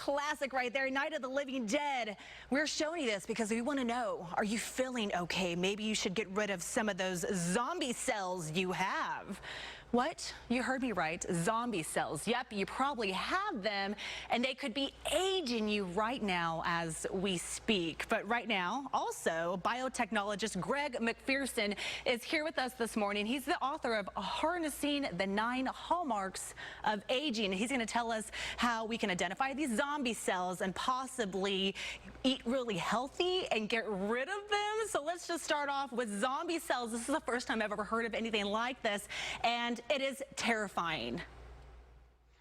classic right there, Night of the Living Dead. We're showing you this because we want to know, are you feeling okay? Maybe you should get rid of some of those zombie cells you have. What? You heard me right. Zombie cells. Yep, you probably have them, and they could be aging you right now as we speak. But right now, also, biotechnologist Greg Macpherson is here with us this morning. He's the author of Harnessing the 9 Hallmarks of Aging. He's going to tell us how we can identify these zombie cells and possibly eat really healthy and get rid of them. So let's just start off with zombie cells. This is the first time I've ever heard of anything like this, and it is terrifying.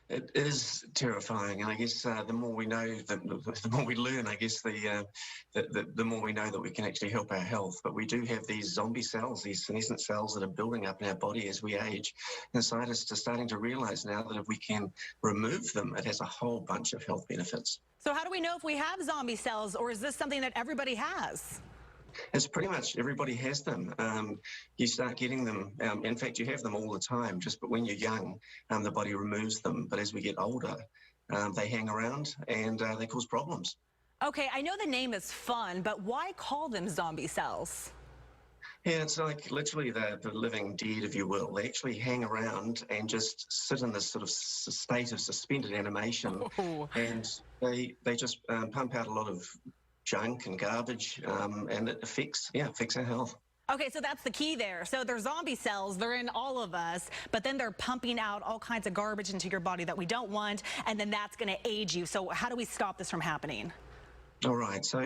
It is terrifying, and I guess the more we know, the more we learn. I guess the more we know that we can actually help our health. But we do have these zombie cells, these senescent cells that are building up in our body as we age. And scientists are starting to realise now that if we can remove them, it has a whole bunch of health benefits. So how do we know if we have zombie cells, or is this something that everybody has? It's pretty much everybody has them. You start getting them. In fact, you have them all the time. But when you're young, the body removes them. But as we get older, they hang around and they cause problems. Okay, I know the name is fun, but why call them zombie cells? Yeah, it's like literally the living dead, if you will. They actually hang around and just sit in this sort of state of suspended animation. Oh. And they just pump out a lot of junk and garbage, and it affects our health. Okay, so that's the key there. So they're zombie cells, they're in all of us, but then they're pumping out all kinds of garbage into your body that we don't want, and then that's going to age you. So how do we stop this from happening? All right, so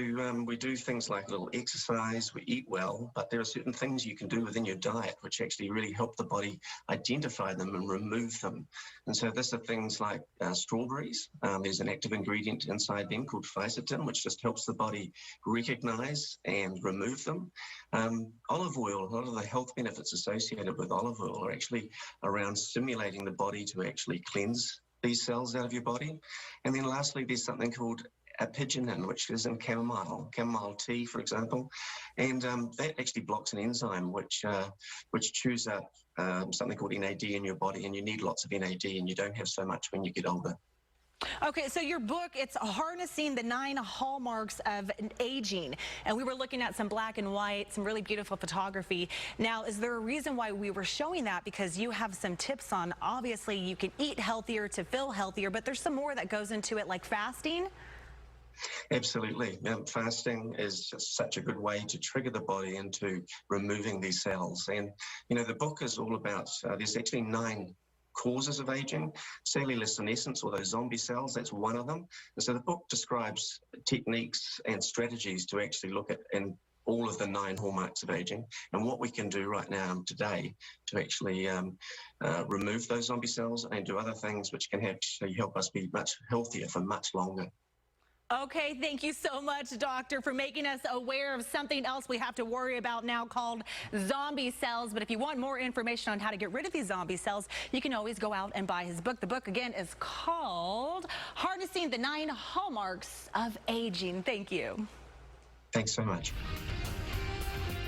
we do things like a little exercise, we eat well, but there are certain things you can do within your diet which actually really help the body identify them and remove them. And so this are things like strawberries. There's an active ingredient inside them called fisetin, which just helps the body recognize and remove them. Olive oil, a lot of the health benefits associated with olive oil are actually around stimulating the body to actually cleanse these cells out of your body. And then lastly, there's something called attrition, which is in chamomile tea, for example, and that actually blocks an enzyme which chews up something called NAD in your body, and you need lots of NAD, and you don't have so much when you get older. Okay, so your book, it's Harnessing the 9 Hallmarks of Aging, and we were looking at some black and white, some really beautiful photography. Now, is there a reason why we were showing that? Because you have some tips on, obviously, you can eat healthier to feel healthier, but there's some more that goes into it, like fasting? Absolutely. Fasting is just such a good way to trigger the body into removing these cells. And, you know, the book is all about, there's actually 9 causes of aging. Cellular senescence, or those zombie cells, that's one of them. And so the book describes techniques and strategies to actually look at in all of the 9 hallmarks of aging and what we can do right now today to actually remove those zombie cells and do other things which can actually help us be much healthier for much longer. Okay, thank you so much, Doctor, for making us aware of something else we have to worry about now called zombie cells. But if you want more information on how to get rid of these zombie cells, you can always go out and buy his book. The book, again, is called Harnessing the 9 Hallmarks of Aging. Thank you. Thanks so much.